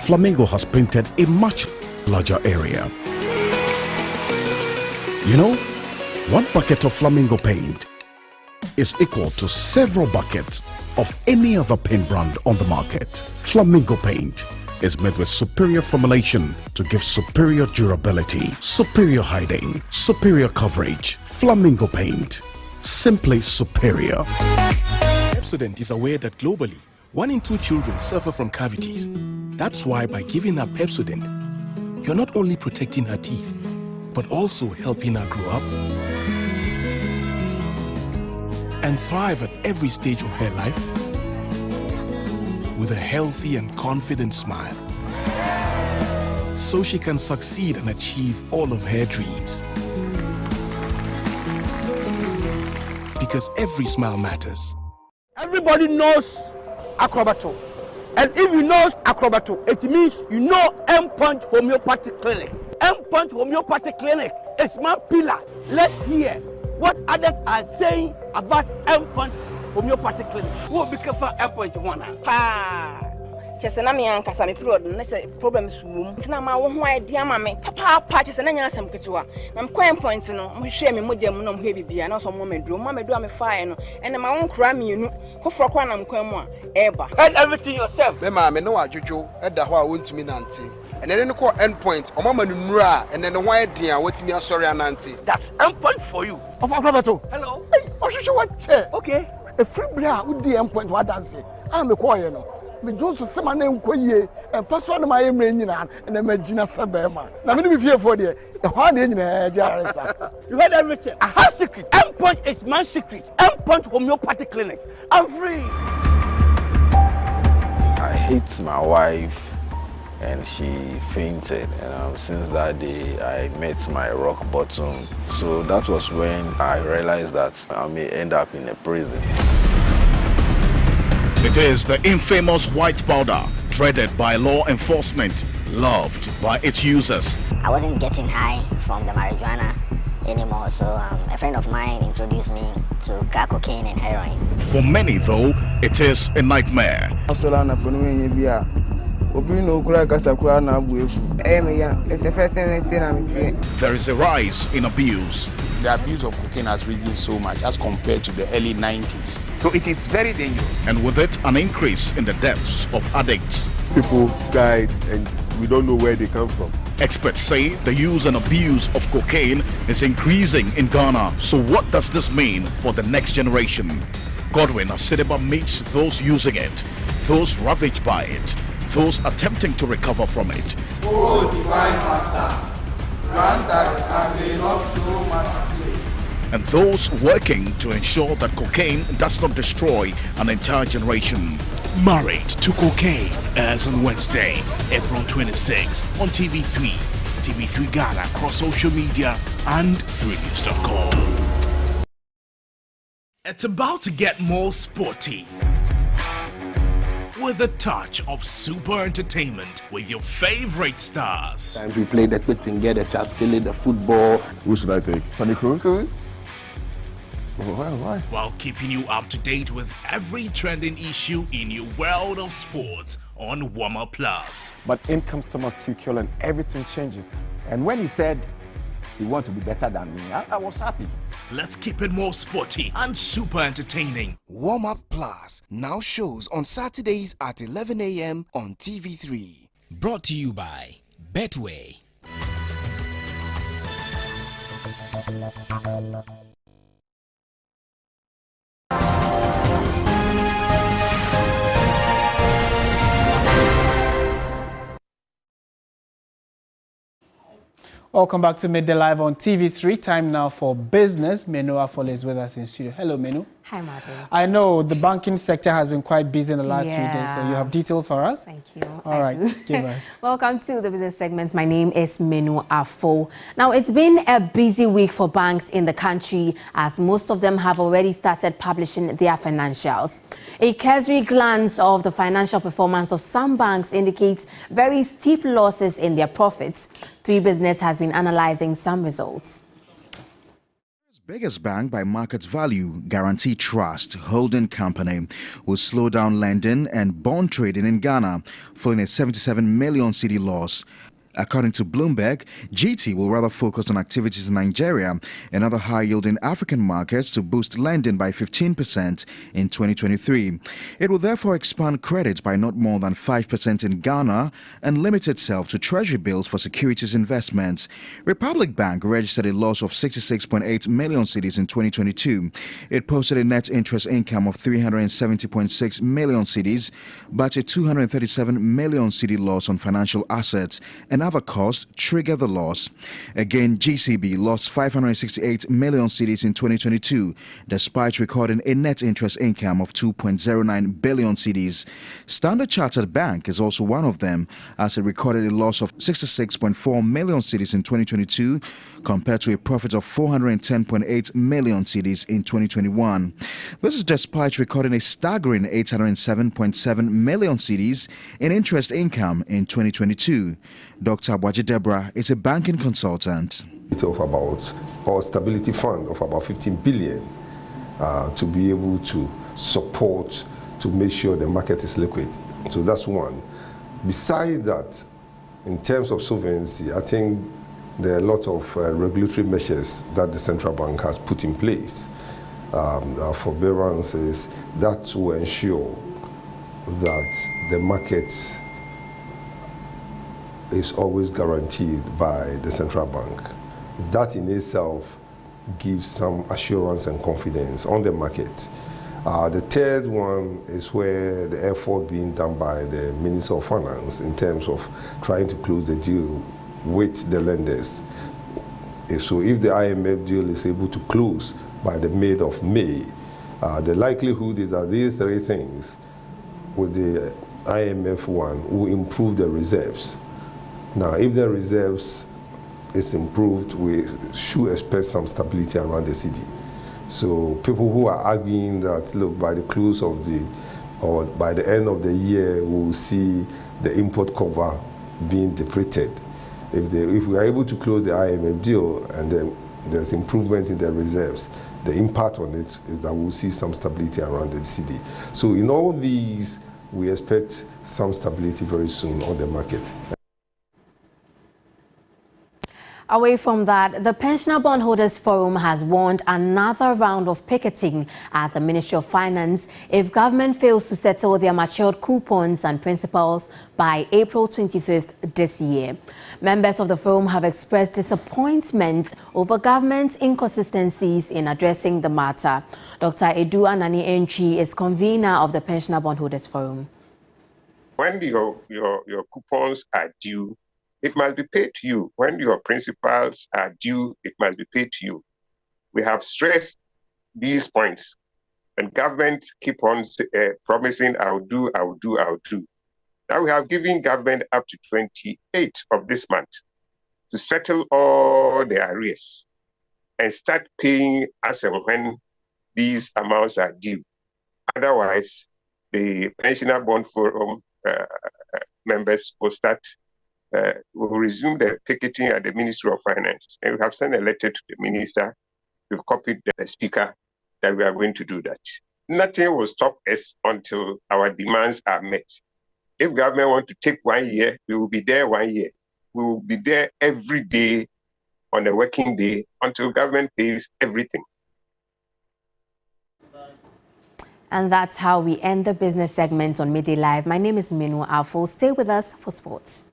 Flamingo has painted a much larger area. You know, one bucket of Flamingo paint is equal to several buckets of any other paint brand on the market. Flamingo paint is made with superior formulation to give superior durability, superior hiding, superior coverage. Flamingo paint, simply superior. Pepsodent is aware that globally, 1 in 2 children suffer from cavities. That's why by giving her Pepsodent, you're not only protecting her teeth, but also helping her grow up and thrive at every stage of her life with a healthy and confident smile, so she can succeed and achieve all of her dreams. Because every smile matters. Everybody knows Acrobato. And if you know Acrobato, it means you know M-Punch Homeopathic Clinic. M-Punch Homeopathic Clinic is my pillar. Let's hear what others are saying about M-Punch Homeopathic Clinic. Who will be careful M-Punch one? Chese na me ankasa me period na se problems wom ntina ma wo ho idea ma me papa chese na nya asem ketewa na me coin point no mo hwe me modem no mo hwe bibia na so mo medro a me fire no ene ma won kra mienu kofro kwa na mkwan mu a eba and everything yourself me ma me no adwodwo eda ho a wontumi nante ene ne ko end point o mama no nura ene ne ho eden a watimi asori anante. That's end point for you of Acrobato. Hello hey ohwehwe what che okay a free bra wo di end point what dance am me call you no me Johnson sema na enkoyie and pastor na my nyina na magina sabema na me be fear for there e ho na nyina jaresa. You heard everything. I have secret. M-Punch is my secret. M-Punch Homeopathic Clinic. I'm free. hit my wife and she fainted. And since that day, I met my rock bottom. So that was when I realized that I may end up in a prison. It is the infamous white powder, dreaded by law enforcement, loved by its users. I wasn't getting high from the marijuana anymore, so a friend of mine introduced me to crack cocaine and heroin. For many, though, it is a nightmare. It's the first thing I see. There is a rise in abuse. The abuse of cocaine has risen so much as compared to the early 90s. So it is very dangerous. And with it, an increase in the deaths of addicts. People died and we don't know where they come from. Experts say the use and abuse of cocaine is increasing in Ghana. So what does this mean for the next generation? Godwin Asedeba meets those using it, those ravaged by it, those attempting to recover from it. Oh, divine Master, grant that I may not so much sin. And those working to ensure that cocaine does not destroy an entire generation. Married to Cocaine airs on Wednesday, April 26 on TV3, TV3 Ghana across social media and 3news.com. It's about to get more sporty with a touch of super entertainment with your favorite stars. Times we play the Twitinga, the Chaskele, the football. Who should I take? Tony Cruz? Cruz. Why? While keeping you up to date with every trending issue in your world of sports on Warmer Plus. But in comes Thomas Tuchel and everything changes. And when he said he wanted to be better than me, I was happy. Let's keep it more sporty and super entertaining. Warm Up Plus now shows on Saturdays at 11 a.m. on TV3. Brought to you by Betway. Welcome back to Midday Live on TV3. Time now for business. Menu Afole is with us in studio. Hello, Menu. Hi, Martin. I know the banking sector has been quite busy in the last few days, so you have details for us? Thank you. All right, give us. Welcome to the business segment. My name is Menu Afo. Now, it's been a busy week for banks in the country as most of them have already started publishing their financials. A cursory glance of the financial performance of some banks indicates very steep losses in their profits. 3 Business has been analyzing some results. Biggest bank by market value, Guarantee Trust Holding Company, will slow down lending and bond trading in Ghana, following a 77 million cedi loss. According to Bloomberg, GT will rather focus on activities in Nigeria and other high-yielding African markets to boost lending by 15% in 2023. It will therefore expand credit by not more than 5% in Ghana and limit itself to treasury bills for securities investments. Republic Bank registered a loss of 66.8 million cedis in 2022. It posted a net interest income of 370.6 million cedis, but a 237 million cedi loss on financial assets and other costs trigger the loss. Again, GCB lost 568 million cedis in 2022, despite recording a net interest income of 2.09 billion cedis. Standard Chartered Bank is also one of them, as it recorded a loss of 66.4 million cedis in 2022, compared to a profit of 410.8 million cedis in 2021. This is despite recording a staggering 807.7 million cedis in interest income in 2022. Dr. Abwaji Deborah is a banking consultant. It's of about, or stability fund of about 15 billion to be able to support, to make sure the market is liquid. So that's one. Besides that, in terms of solvency, I think there are a lot of regulatory measures that the central bank has put in place. Forbearances that will ensure that the market is always guaranteed by the central bank. That in itself gives some assurance and confidence on the market. The third one is where the effort being done by the Minister of Finance in terms of trying to close the deal with the lenders. So if the IMF deal is able to close by the mid of May, the likelihood is that these 3 things, with the IMF one will improve the reserves. Now, if the reserves is improved, we should expect some stability around the city. So people who are arguing that, look, by the close of or by the end of the year, we will see the import cover being depleted. If we are able to close the IMF deal and then there's improvement in the reserves, the impact on it is that we'll see some stability around the city. So in all these, we expect some stability very soon on the market. Away from that, the Pensioner Bondholders Forum has warned another round of picketing at the Ministry of Finance if government fails to settle their matured coupons and principals by April 25th this year. Members of the forum have expressed disappointment over government's inconsistencies in addressing the matter. Dr. Edu Anani Entry is convener of the Pensioner Bondholders Forum. When your coupons are due, it must be paid to you. When your principals are due, it must be paid to you. We have stressed these points, and government keep on promising, I'll do. Now we have given government up to 28th of this month to settle all the arrears and start paying as and when these amounts are due. Otherwise, the Pensioner Bond Forum members will will resume the picketing at the Ministry of Finance. And we have sent a letter to the minister. We've copied the speaker that we are going to do that. Nothing will stop us until our demands are met. If government want to take 1 year, we will be there 1 year. We will be there every day on a working day until government pays everything. And that's how we end the business segment on Midday Live. My name is Menu Afo. Stay with us for sports.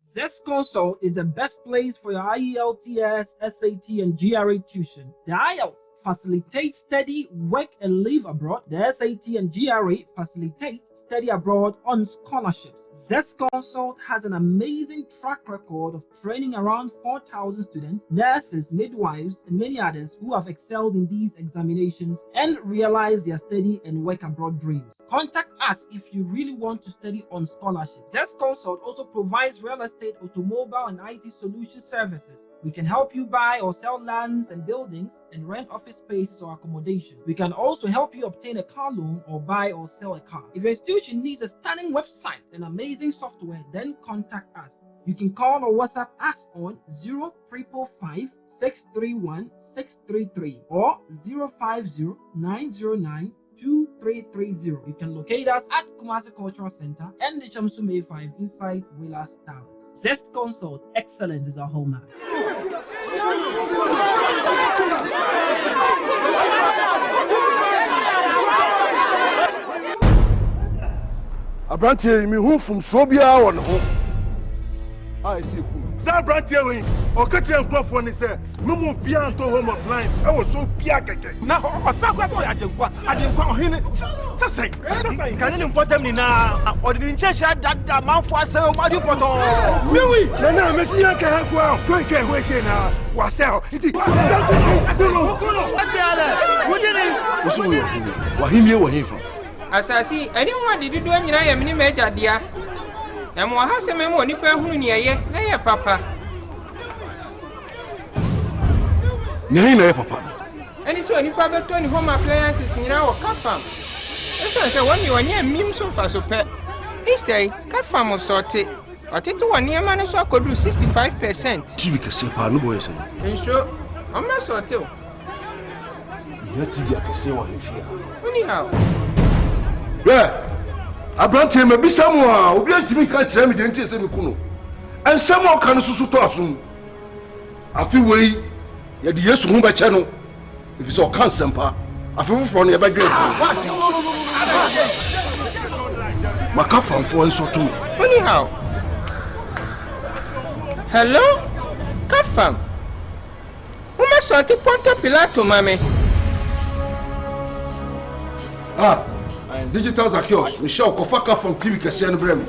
Zest Consult is the best place for your IELTS, SAT, and GRE tuition. The IELTS facilitates study, work, and live abroad. The SAT and GRE facilitate study abroad on scholarships. Zest Consult has an amazing track record of training around 4,000 students, nurses, midwives, and many others who have excelled in these examinations and realized their study and work abroad dreams. Contact us if you really want to study on scholarship. Zest Consult also provides real estate, automobile, and IT solution services. We can help you buy or sell lands and buildings and rent office spaces or accommodation. We can also help you obtain a car loan or buy or sell a car. If your institution needs a stunning website and amazing software, then contact us. You can call or WhatsApp us on 0555 631 633 or 050 909 2330. You can locate us at Kumasi Cultural Center and the Chamsume 5 inside Willas Towers. Zest Consult, excellence is our hallmark. Abrantie mi hu fum so bia won ho. I see ku. Sa abrantie we o ka kire nkrofo ni se me mu bia nto home of line e wo so bia keke. Na o sa kwa so ajenkwa ohine. Sasai kan ni importem ni na odini nchesha dada manfo ase o madu poto. Mewi na me si yan ka ha kwa ko ke ho se na wa sell iti. Okolo atiale. Wodini osuwo wahimie wahifa. Asasi anyone did do anyina ya mini meja dia na mo ha se me mo nipa hunu ne ye na ye papa ne na ye papa ani so nipa beto ni home appliances nyina wo ka fam esa se woni wonye mim so fa so pe istay ka fam of sorte oteto woni ma no so akodu 65%. TV ke se pa no boy se enso o ma sorte o ya TV ke se wa hifia oni how Abrantie me bisamu a obi antimi ka kire me de ntie se me kuno ensam o kan susu to asom afi wei ye de Yesu hu be che no if so kan sempa afi foforo no ye be dwe maka famfo enso to anyhow hello kafam uma sorti Ponto Pilato mame Digital Zakios, Michelle Kofaka from TV Kasian Brem.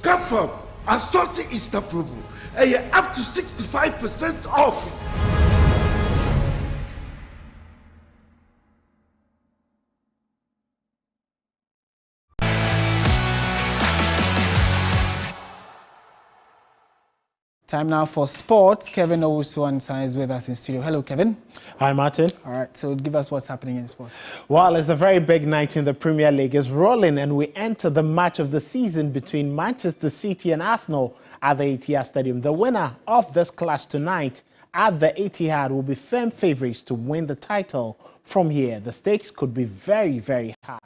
Kafam, assorted Easter promo. Up to 65% off. Time now for sports. Kevin Owusu is with us in studio. Hello, Kevin. Hi, Martin. All right, so give us what's happening in sports. Well, it's a very big night in the Premier League. It's rolling, and we enter the match of the season between Manchester City and Arsenal at the Etihad Stadium. The winner of this clash tonight at the Etihad will be firm favourites to win the title from here. The stakes could be very, very high.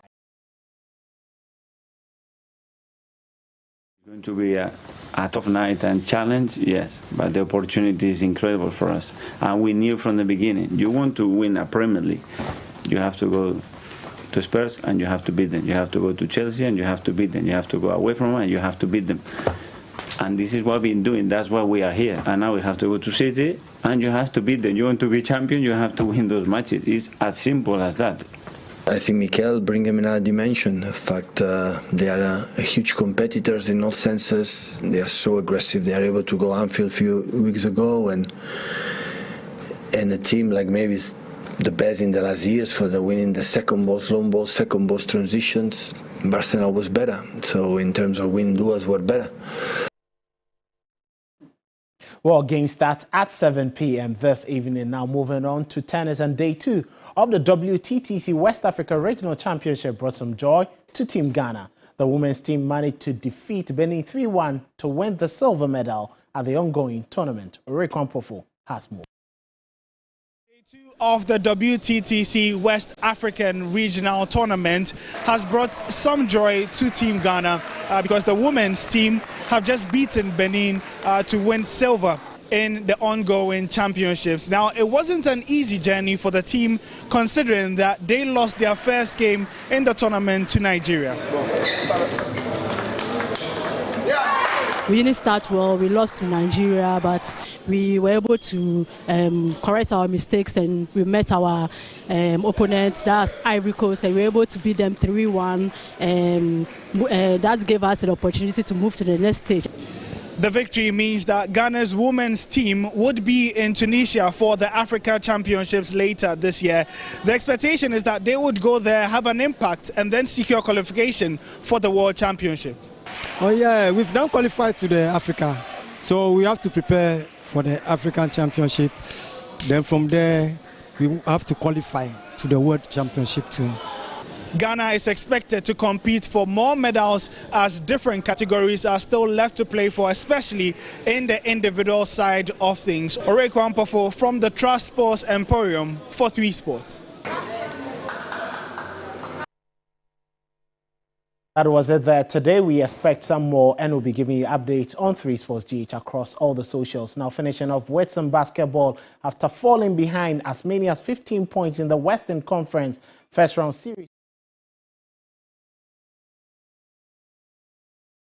Going to be a tough night and challenge, yes, but the opportunity is incredible for us. And we knew from the beginning, you want to win a Premier League, you have to go to Spurs and you have to beat them. You have to go to Chelsea and you have to beat them. You have to go away from them and you have to beat them. And this is what we've been doing. That's why we are here. And now we have to go to City and you have to beat them. You want to be champion, you have to win those matches. It's as simple as that. I think Mikel bring them another dimension. In fact, they are huge competitors in all senses. They are so aggressive. They are able to go Anfield a few weeks ago, and a team like maybe is the best in the last years for the winning the second balls, long balls, second balls transitions. Barcelona was better. So in terms of winning duels, were better. Well, game starts at 7 p.m. this evening. Now moving on to tennis, and day 2 of the WTTC West Africa Regional Championship brought some joy to Team Ghana. The women's team managed to defeat Benin 3-1 to win the silver medal at the ongoing tournament. Orekwan Pofo has more. Day 2 of the WTTC West African Regional Tournament has brought some joy to Team Ghana because the women's team have just beaten Benin to win silver in the ongoing championships. Now, it wasn't an easy journey for the team considering that they lost their first game in the tournament to Nigeria. We didn't start well, we lost to Nigeria, but we were able to correct our mistakes and we met our opponents, that's Ivory Coast, and we were able to beat them 3-1. That gave us an opportunity to move to the next stage. The victory means that Ghana's women's team would be in Tunisia for the Africa Championships later this year. The expectation is that they would go there, have an impact, and then secure qualification for the World Championships. Oh yeah, we've now qualified to the Africa, so we have to prepare for the African Championship. Then from there, we have to qualify to the World Championship too. Ghana is expected to compete for more medals as different categories are still left to play for, especially in the individual side of things. Orekwan Pofo from the Trust Sports Emporium for 3 Sports. That was it there. Today we expect some more and we'll be giving you updates on 3 Sports GH across all the socials. Now finishing off with some basketball after falling behind as many as 15 points in the Western Conference first round series.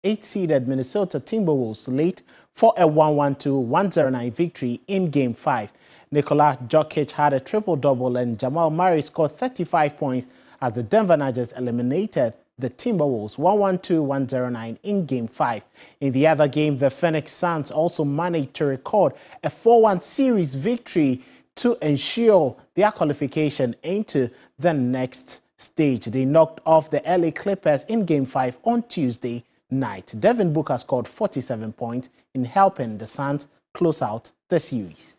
8-seeded Minnesota Timberwolves late for a 112-109 victory in Game 5. Nikola Jokic had a triple-double and Jamal Murray scored 35 points as the Denver Nuggets eliminated the Timberwolves 112-109 in Game 5. In the other game, the Phoenix Suns also managed to record a 4-1 series victory to ensure their qualification into the next stage. They knocked off the LA Clippers in Game 5 on Tuesday night. Devin Booker scored 47 points in helping the Suns close out the series.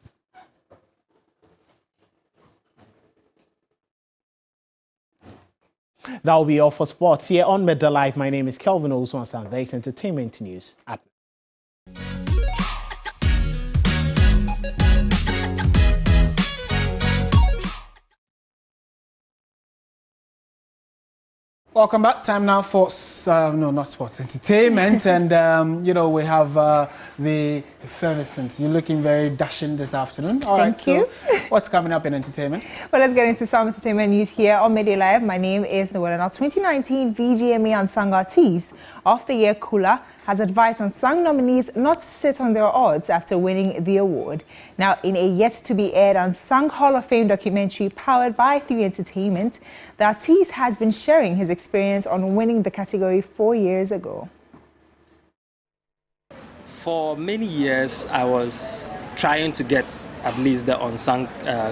That will be all for sports here on Midday Live. My name is Kelvin Owusu, and there's entertainment news. Welcome back. Time now for, no, not sports, entertainment. And, you know, we have the effervescent. You're looking very dashing this afternoon. All right, Thank you. So what's coming up in entertainment? Well, let's get into some entertainment news here on Midday Live. My name is Noella. Now, 2019 VGMA Unsung Artist of the Year, Kula, has advised unsung nominees not to sit on their odds after winning the award. Now, in a yet-to-be-aired Unsung Hall of Fame documentary powered by 3 Entertainment, the artist has been sharing his experience on winning the category 4 years ago. For many years, I was trying to get at least the unsung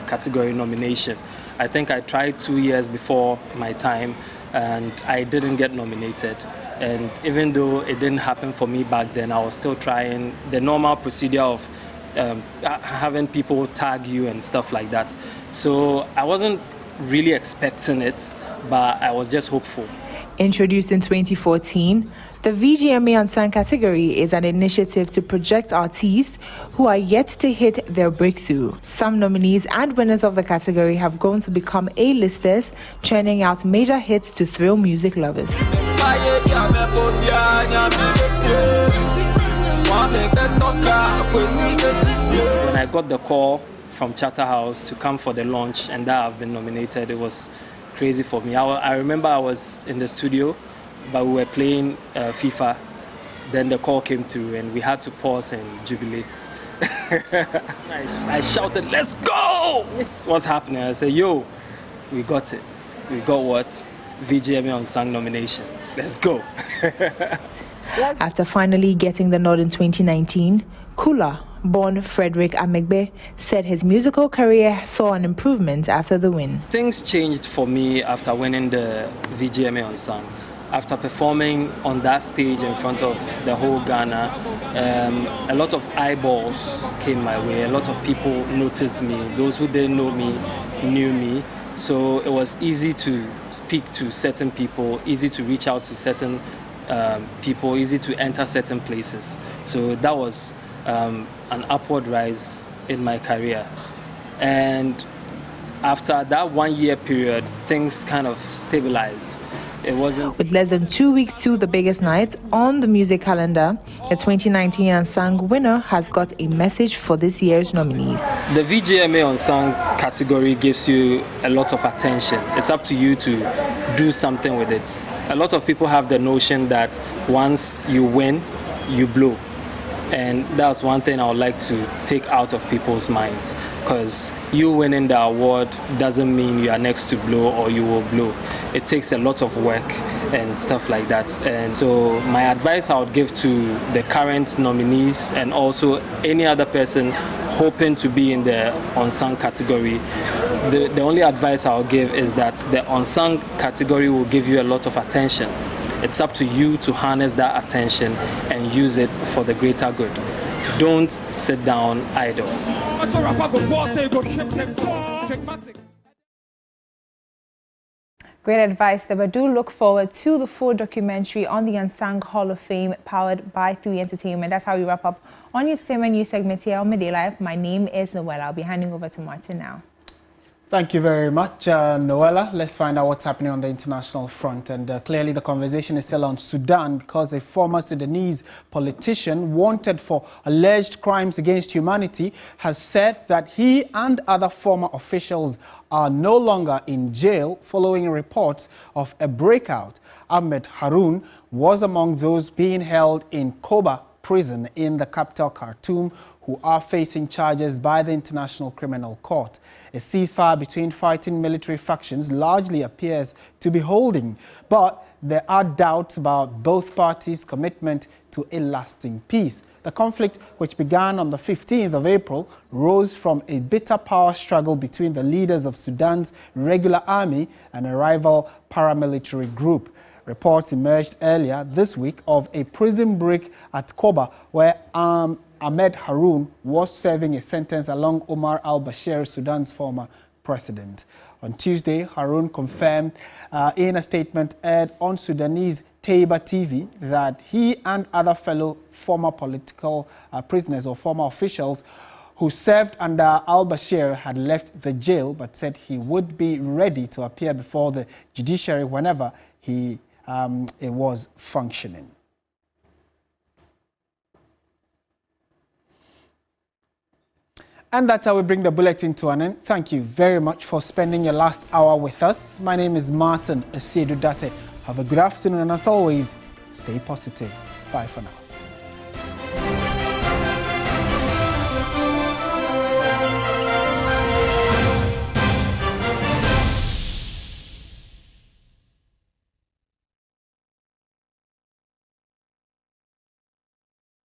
category nomination. I think I tried 2 years before my time and I didn't get nominated. And even though it didn't happen for me back then, I was still trying the normal procedure of having people tag you and stuff like that. So I wasn't really expecting it, but I was just hopeful. Introduced in 2014, the VGMA Unsung category is an initiative to project artists who are yet to hit their breakthrough. Some nominees and winners of the category have grown to become A-listers, churning out major hits to thrill music lovers. When I got the call from Charterhouse to come for the launch and that I've been nominated, it was crazy for me. I remember I was in the studio, but we were playing FIFA. Then the call came through and we had to pause and jubilate. I shouted, "Let's go!" What's happening? I said, "Yo, we got it. We got what? VGMA Unsung nomination. Let's go." After finally getting the nod in 2019, Kula, born Frederick Amegbe, said his musical career saw an improvement after the win. Things changed for me after winning the VGMA Unsung. After performing on that stage in front of the whole Ghana, a lot of eyeballs came my way. A lot of people noticed me. Those who didn't know me knew me. So it was easy to speak to certain people, easy to reach out to certain people, easy to enter certain places. So that was an upward rise in my career. And after that 1 year period, things kind of stabilized. It wasn't. With less than 2 weeks to the biggest night on the music calendar, the 2019 Unsung winner has got a message for this year's nominees. The VGMA Unsung category gives you a lot of attention. It's up to you to do something with it. A lot of people have the notion that once you win, you blow. And that's one thing I would like to take out of people's minds, because you winning the award doesn't mean you are next to blow or you will blow. It takes a lot of work and stuff like that. And so my advice I would give to the current nominees and also any other person hoping to be in the unsung category, the only advice I'll give is that the unsung category will give you a lot of attention. It's up to you to harness that attention and use it for the greater good. Don't sit down idle. Great advice there, but do look forward to the full documentary on the Unsung Hall of Fame powered by 3 Entertainment. That's how we wrap up on your entertainment news segment here on Midday Live. My name is Noella. I'll be handing over to Martin now. Thank you very much, Noella. Let's find out what's happening on the international front. And clearly the conversation is still on Sudan because a former Sudanese politician wanted for alleged crimes against humanity has said that he and other former officials are no longer in jail following reports of a breakout. Ahmed Haroun was among those being held in Koba prison in the capital Khartoum who are facing charges by the International Criminal Court. A ceasefire between fighting military factions largely appears to be holding, but there are doubts about both parties' commitment to a lasting peace. The conflict, which began on the 15th of April, rose from a bitter power struggle between the leaders of Sudan's regular army and a rival paramilitary group. Reports emerged earlier this week of a prison break at Koba, where Ahmed Haroun was serving a sentence along Omar al-Bashir, Sudan's former president. On Tuesday, Haroun confirmed in a statement aired on Sudanese Taiba TV that he and other fellow former political prisoners or former officials who served under al-Bashir had left the jail, but said he would be ready to appear before the judiciary whenever it was functioning. And that's how we bring the bulletin to an end. Thank you very much for spending your last hour with us. My name is Martin Asiedu Date. Have a good afternoon, and as always, stay positive. Bye for now.